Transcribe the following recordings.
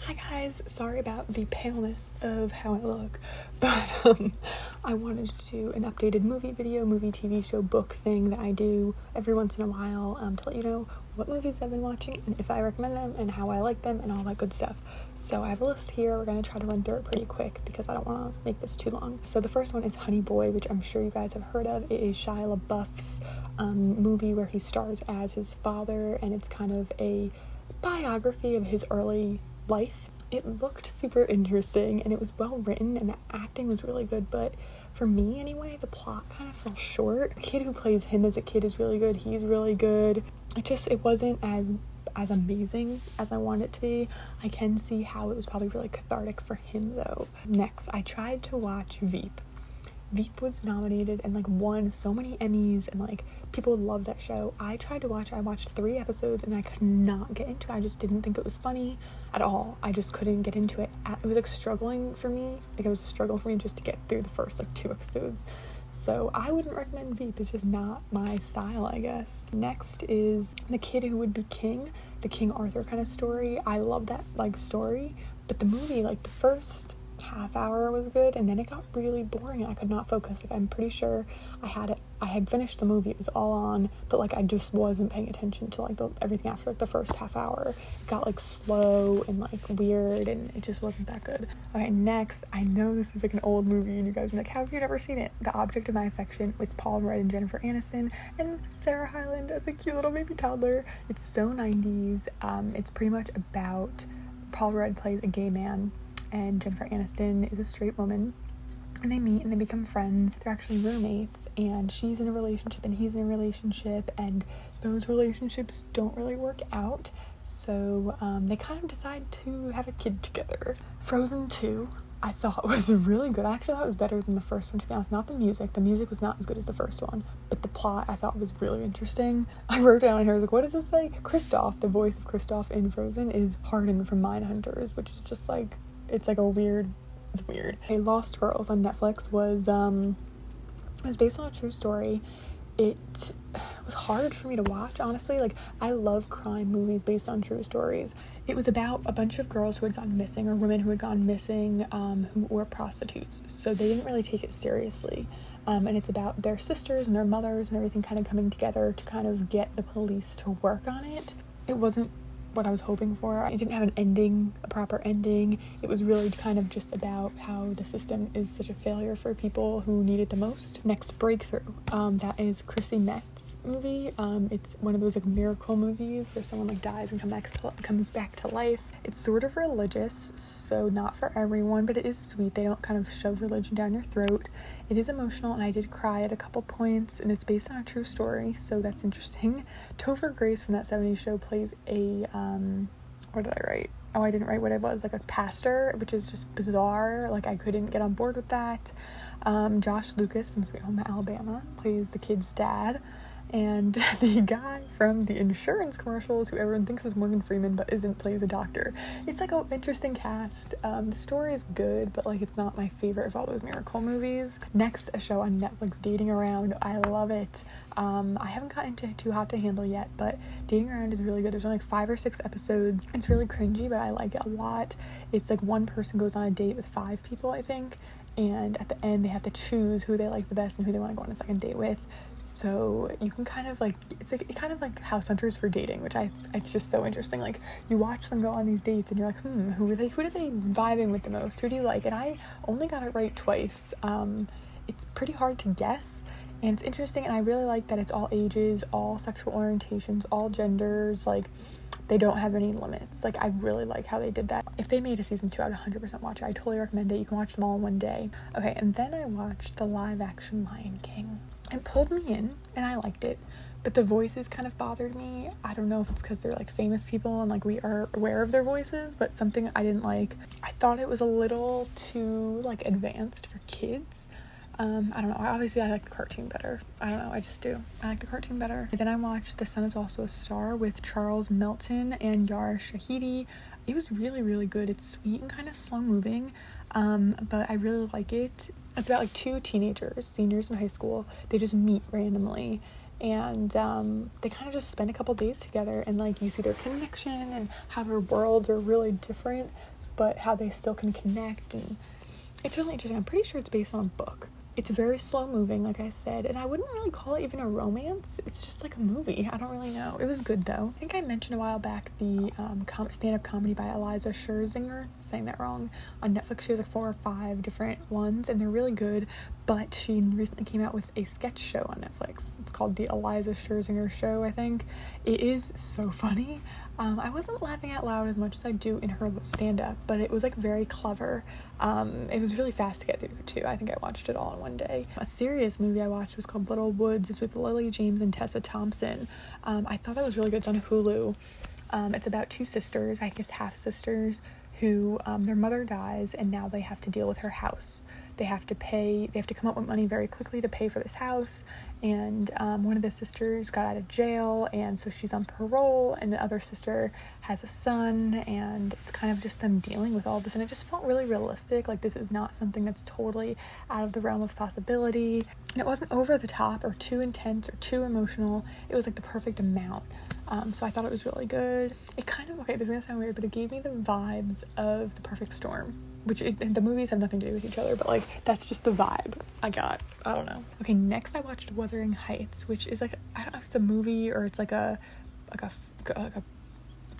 Hi guys, sorry about the paleness of how I look, but I wanted to do an updated movie video, movie, TV show, book thing that I do every once in a while to let you know what movies I've been watching and if I recommend them and how I like them and all that good stuff. So I have a list here. We're going to try to run through it pretty quick because I don't want to make this too long. So the first one is Honey Boy, which I'm sure you guys have heard of. It is Shia LaBeouf's movie where he stars as his father, and it's kind of a biography of his early life. It looked super interesting and it was well written and the acting was really good, but for me anyway, the plot kind of fell short. The kid who plays him as a kid is really good. He's really good. It wasn't as amazing as I wanted it to be. I can see how it was probably really cathartic for him though. Next, I tried to watch Veep. Veep was nominated and won so many Emmys, and people love that show. I watched 3 episodes and I could not get into it. I just didn't think it was funny at all. I just couldn't get into it. It was struggling for me. It was a struggle for me just to get through the first 2 episodes. So I wouldn't recommend Veep. It's just not my style, I guess. Next is The Kid Who Would Be King, the King Arthur kind of story. I love that story, but the movie, the first half hour was good and then it got really boring and I could not focus. I'm pretty sure I had finished the movie, it was all on, but I just wasn't paying attention to everything after the first half hour. It got slow and weird and it just wasn't that good. Okay, next, I know this is an old movie and you guys are how have you never seen it? The Object of My Affection with Paul Rudd and Jennifer Aniston and Sarah Hyland as a cute little baby toddler. It's so 90s. It's pretty much about Paul Rudd plays a gay man and Jennifer Aniston is a straight woman, and they meet and they become friends. They're actually roommates, and she's in a relationship and he's in a relationship, and those relationships don't really work out, so they kind of decide to have a kid together. Frozen 2 I thought was really good. I actually thought it was better than the first one, to be honest. Not the music. The music was not as good as the first one, but the plot I thought was really interesting. I wrote down here, I was what does this say? Kristoff, the voice of Kristoff in Frozen, is Hardin from Mindhunters, which is just it's weird. Hey, Lost Girls on Netflix was based on a true story. It was hard for me to watch, honestly. I love crime movies based on true stories. It was about a bunch of girls who had gone missing, or women who had gone missing, who were prostitutes. So they didn't really take it seriously. And it's about their sisters and their mothers and everything kind of coming together to kind of get the police to work on it. It wasn't what I was hoping for. It didn't have an ending, a proper ending. It was really kind of just about how the system is such a failure for people who need it the most. Next, Breakthrough. That is Chrissy Metz's movie. It's one of those miracle movies where someone dies and comes back to life. It's sort of religious, so not for everyone, but it is sweet. They don't kind of shove religion down your throat. It is emotional, and I did cry at a couple points, and it's based on a true story, so that's interesting. Topher Grace from That 70s Show plays a, what did I write? Oh, I didn't write what it was, a pastor, which is just bizarre. I couldn't get on board with that. Josh Lucas from Sweet Home Alabama plays the kid's dad. And the guy from the insurance commercials, who everyone thinks is Morgan Freeman but isn't, plays a doctor. It's an interesting cast. The story is good, but it's not my favorite of all those miracle movies. Next, a show on Netflix, Dating Around. I love it. I haven't gotten into Too Hot to Handle yet, but Dating Around is really good. There's only 5 or 6 episodes. It's really cringy, but I like it a lot. It's one person goes on a date with 5 people, I think, and at the end they have to choose who they like the best and who they want to go on a second date with. So you can kind of it's kind of like House Hunters for dating, which it's just so interesting. You watch them go on these dates and you're who are they vibing with the most? Who do you like? And I only got it right twice. It's pretty hard to guess, and it's interesting, and I really like that it's all ages, all sexual orientations, all genders. They don't have any limits. I really like how they did that. If they made a season 2, I would 100% watch it. I totally recommend it. You can watch them all in one day. Okay, and then I watched the live action Lion King. It pulled me in, and I liked it. But the voices kind of bothered me. I don't know if it's because they're famous people and we are aware of their voices, but something I didn't like. I thought it was a little too advanced for kids. I don't know. Obviously, I like the cartoon better. I don't know. I just do. I like the cartoon better. And then I watched The Sun Is Also a Star with Charles Melton and Yara Shahidi. It was really, really good. It's sweet and kind of slow moving, but I really like it. It's about 2 teenagers, seniors in high school. They just meet randomly, and they kind of just spend a couple days together, and you see their connection and how their worlds are really different, but how they still can connect, and it's really interesting. I'm pretty sure it's based on a book. It's very slow moving, like I said, and I wouldn't really call it even a romance. It's just like a movie. I don't really know. It was good though. I think I mentioned a while back the stand-up comedy by Eliza Scherzinger, saying that wrong, on Netflix. She has like 4 or 5 different ones, and they're really good, but she recently came out with a sketch show on Netflix. It's called The Eliza Scherzinger Show, I think. It is so funny. I wasn't laughing out loud as much as I do in her stand-up, but it was like very clever. It was really fast to get through too. I think I watched it all in one day. A serious movie I watched was called Littlewoods. It's with Lily James and Tessa Thompson. I thought that was really good. It's on Hulu. It's about 2 sisters, I guess half sisters, who their mother dies, and now they have to deal with her house. They have to come up with money very quickly to pay for this house, and one of the sisters got out of jail, and so she's on parole, and the other sister has a son, and it's kind of just them dealing with all this, and it just felt really realistic. Like, this is not something that's totally out of the realm of possibility, and it wasn't over the top or too intense or too emotional. It was like the perfect amount. So I thought it was really good. It kind of, okay, this is gonna sound weird, but it gave me the vibes of The Perfect Storm, which the movies have nothing to do with each other, but like that's just the vibe I got. I don't know. Okay, next I watched Wuthering Heights, which is like, I don't know if it's a movie or it's like a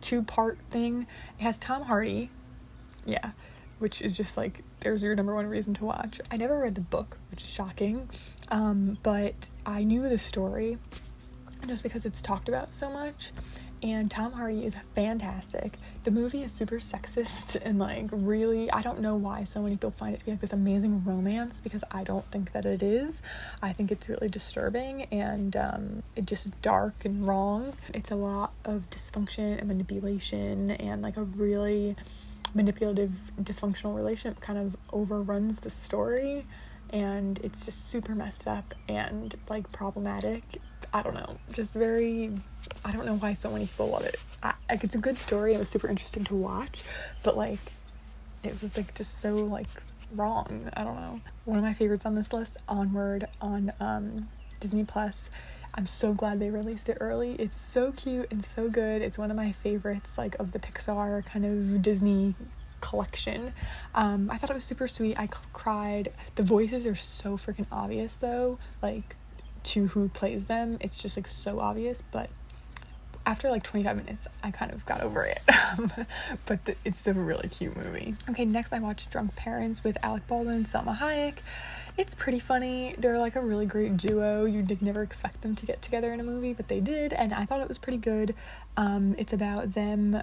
2-part thing. It has Tom Hardy, yeah, which is just like, there's your number 1 reason to watch. I never read the book, which is shocking, but I knew the story just because it's talked about so much, and Tom Hardy is fantastic. The movie is super sexist and like really, I don't know why so many people find it to be like this amazing romance, because I don't think that it is. I think it's really disturbing, and it's just dark and wrong. It's a lot of dysfunction and manipulation, and like a really manipulative, dysfunctional relationship kind of overruns the story, and it's just super messed up and like problematic. I don't know, just very, I don't know why so many people love it. Like, it's a good story, it was super interesting to watch, but like it was like just so like wrong. I don't know. One of my favorites on this list, Onward, on Disney Plus. I'm so glad they released it early. It's so cute and so good. It's one of my favorites, like, of the Pixar kind of Disney collection. I thought it was super sweet. I cried. The voices are so freaking obvious though, like, to who plays them. It's just like so obvious, but after like 25 minutes I kind of got over it. But it's a really cute movie. Okay, next I watched Drunk Parents with Alec, Baldwin, and Salma Hayek. It's pretty funny. They're like a really great duo. You did never expect them to get together in a movie, but they did, and I thought it was pretty good. It's about them,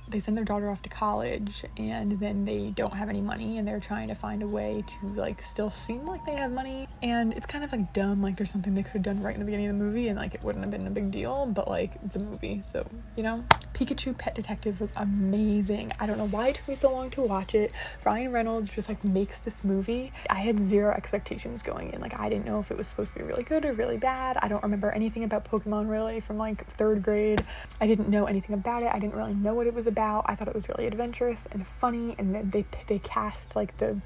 they send their daughter off to college, and then they don't have any money, and they're trying to find a way to like still seem like they have money, and it's kind of like dumb, like there's something they could have done right in the beginning of the movie and like it wouldn't have been a big deal, but like it's a movie, so you know. Pikachu Pet Detective was amazing. I don't know why it took me so long to watch it. Ryan Reynolds just like makes this movie. I had zero expectations going in. Like, I didn't know if it was supposed to be really good or really bad. I don't remember anything about Pokemon really from like 3rd grade. I didn't know anything about it. I didn't really know what it was about. I thought it was really adventurous and funny, and then they cast like the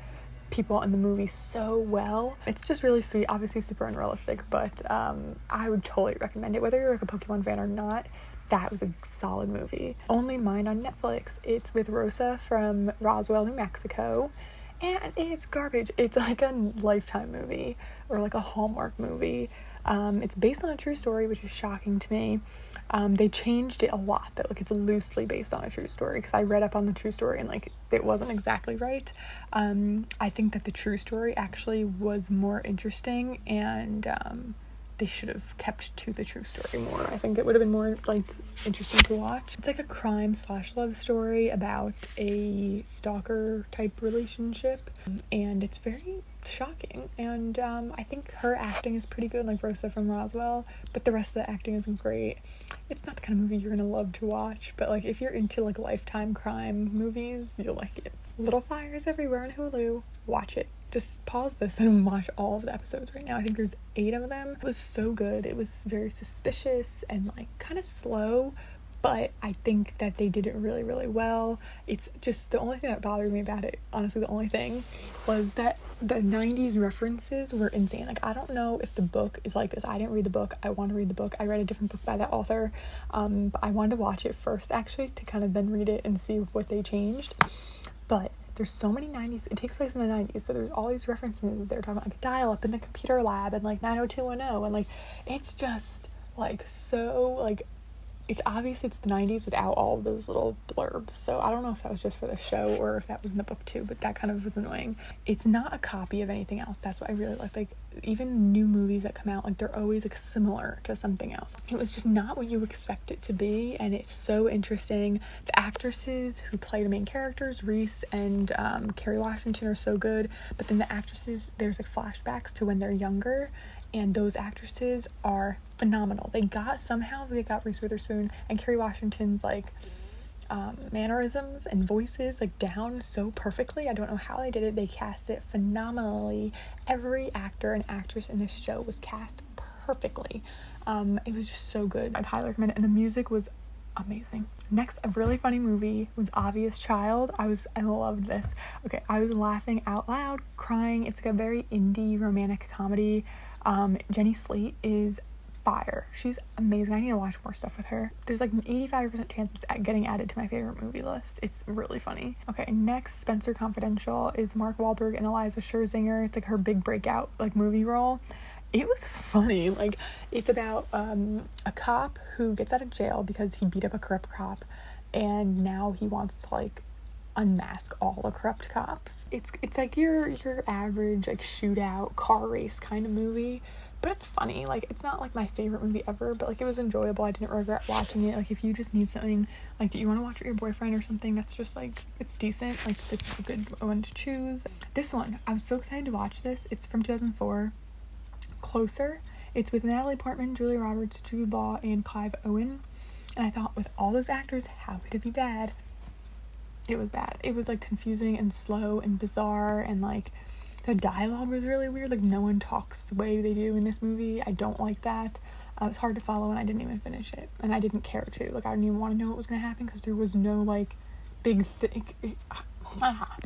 people in the movie so well. It's just really sweet, obviously super unrealistic, but I would totally recommend it, whether you're like a Pokemon fan or not. That was a solid movie. Only Mine on Netflix. It's with Rosa from Roswell, New Mexico, and it's garbage. It's like a Lifetime movie or like a Hallmark movie. It's based on a true story, which is shocking to me. They changed it a lot though, like it's loosely based on a true story, because I read up on the true story and like it wasn't exactly right. I think that the true story actually was more interesting, and they should have kept to the true story more. I think it would have been more like interesting to watch. It's like a crime/love story about a stalker type relationship, and it's very shocking, and I think her acting is pretty good, like Rosa from Roswell, but the rest of the acting isn't great. It's not the kind of movie you're gonna love to watch, but like if you're into like Lifetime crime movies, you'll like it. Little Fires Everywhere on Hulu. Watch it. Just pause this and watch all of the episodes right now. I think there's 8 of them. It was so good. It was very suspicious and like kind of slow, but I think that they did it really, really well. It's just the only thing that bothered me about it, honestly, the only thing was that the 90s references were insane. Like, I don't know if the book is like this. I didn't read the book. I want to read the book. I read a different book by that author, but I wanted to watch it first actually to kind of then read it and see what they changed. But there's so many 90s, it takes place in the 90s, so there's all these references. They're talking about like dial-up in the computer lab and like 90210, and like it's just like so like it's obvious it's the 90s without all of those little blurbs. So I don't know if that was just for the show or if that was in the book too, but that kind of was annoying. It's not a copy of anything else. That's what I really like. Like, even new movies that come out, like, they're always like similar to something else. It was just not what you expect it to be, and it's so interesting. The actresses who play the main characters, Reese and Kerry Washington, are so good, but then the actresses, there's like flashbacks to when they're younger, and those actresses are phenomenal. They got Reese Witherspoon and Kerry Washington's like mannerisms and voices like down so perfectly. I don't know how they did it. They cast it phenomenally. Every actor and actress in this show was cast perfectly. It was just so good. I'd highly recommend it, and the music was amazing. Next, a really funny movie was Obvious Child. I loved this. Okay, I was laughing out loud, crying. It's like a very indie romantic comedy. Jenny Slate is fire. She's amazing. I need to watch more stuff with her. There's like an 85% chance it's getting added to my favorite movie list. It's really funny. Okay, next, Spencer Confidential is Mark Wahlberg and Eliza Scherzinger. It's like her big breakout like movie role. It was funny. Like, it's about a cop who gets out of jail because he beat up a corrupt cop, and now he wants to like unmask all the corrupt cops. It's like your average like shootout car race kind of movie, but it's funny. Like, it's not like my favorite movie ever, but like it was enjoyable. I didn't regret watching it. Like, if you just need something like that you want to watch with your boyfriend or something that's just like, it's decent, like this is a good one to choose. This one, I was so excited to watch this. It's from 2004, Closer. It's with Natalie Portman, Julia Roberts, Jude Law, and Clive Owen, and I thought, with all those actors, how could it be bad? It was bad. It was like confusing and slow and bizarre, and like the dialogue was really weird. Like, no one talks the way they do in this movie. I don't like that. It was hard to follow, and I didn't even finish it, and I didn't care to. Like, I didn't even want to know what was going to happen because there was no like big thing. It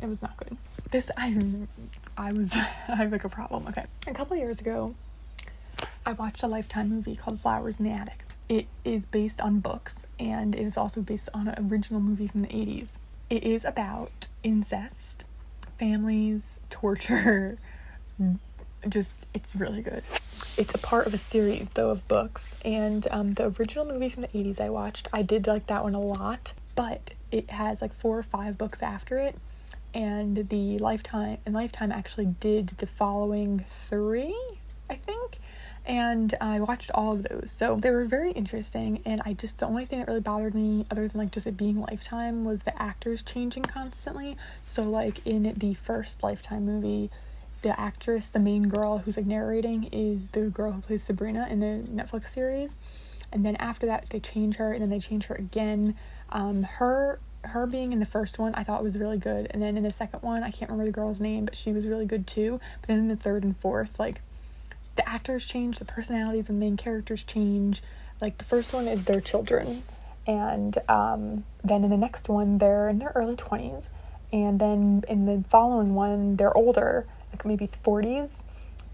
was not good. This I have like a problem. Okay, a couple years ago I watched a Lifetime movie called Flowers in the Attic. It is based on books, and it is also based on an original movie from the 80s. It is about incest, families, torture, it's really good. It's a part of a series, though, of books, and the original movie from the 80s I watched, I did like that one a lot, but it has like 4 or 5 books after it, and Lifetime actually did the following 3, I think, and I watched all of those, so they were very interesting. And the only thing that really bothered me, other than like just it being Lifetime, was the actors changing constantly. So like in the first Lifetime movie, the actress, the main girl who's like narrating, is the girl who plays Sabrina in the Netflix series, and then after that they change her, and then they change her again. Her being in the first one I thought was really good, and then in the second one I can't remember the girl's name, but she was really good too. But then in the third and fourth, like, the actors change, the personalities of the main characters change. Like, the first one is their children, and then in the next one they're in their early 20s, and then in the following one they're older, like maybe 40s,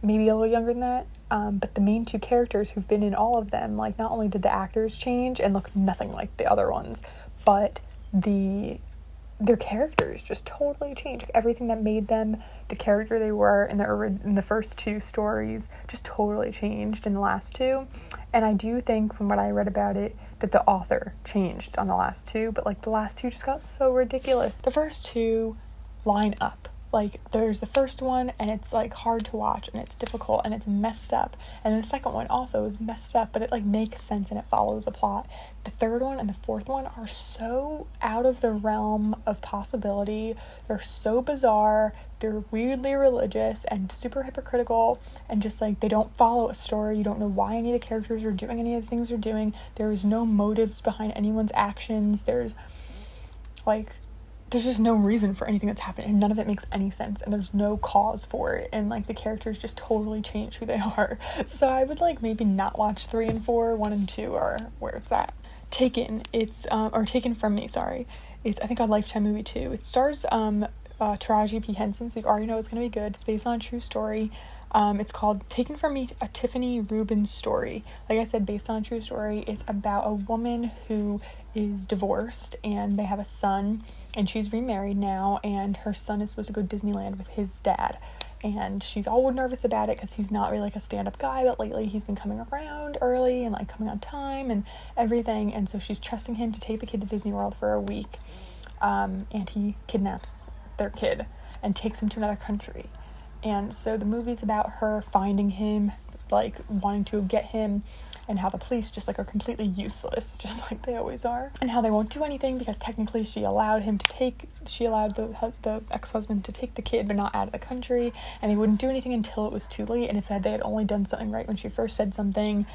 maybe a little younger than that. But the main 2 characters who've been in all of them, like, not only did the actors change and look nothing like the other ones, but their characters just totally changed. Like, everything that made them the character they were in the first 2 stories just totally changed in the last 2. And I do think, from what I read about it, that the author changed on the last 2, but like the last 2 just got so ridiculous. The first 2 line up. Like, there's the first one, and it's like hard to watch, and it's difficult, and it's messed up, and the second one also is messed up, but it like makes sense and it follows a plot. The third one and the fourth one are so out of the realm of possibility. They're so bizarre. They're weirdly religious and super hypocritical, and just like, they don't follow a story. You don't know why any of the characters are doing any of the things they're doing. There's no motives behind anyone's actions. There's just no reason for anything that's happening, and none of it makes any sense, and there's no cause for it, and like the characters just totally change who they are. So I would like maybe not watch 3 and 4. 1 and 2 are where it's at. Taken, it's or Taken From Me, sorry. It's, I think, a Lifetime movie too. It stars Taraji P. Henson, so you already know it's gonna be good. It's based on a true story. It's called Taken From Me, a Tiffany Rubin story. Like I said, based on a true story. It's about a woman who is divorced, and they have a son, and she's remarried now, and her son is supposed to go to Disneyland with his dad. And she's all nervous about it because he's not really like a stand-up guy, but lately he's been coming around early and like coming on time and everything. And so she's trusting him to take the kid to Disney World for a week. And he kidnaps their kid and takes him to another country. And so the movie's about her finding him, like wanting to get him, and how the police just like are completely useless, just like they always are, and how they won't do anything because technically she allowed the ex-husband to take the kid but not out of the country, and they wouldn't do anything until it was too late. And if they had only done something right when she first said something,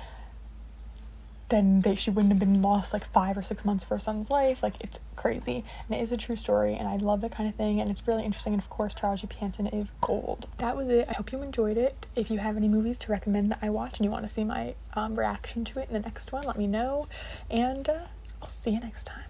then she wouldn't have been lost like 5 or 6 months of her son's life. Like, it's crazy, and it is a true story, and I love that kind of thing, and it's really interesting. And of course, Charles G. Hansen is gold. That was it. I hope you enjoyed it. If you have any movies to recommend that I watch and you want to see my reaction to it in the next one, let me know, and I'll see you next time.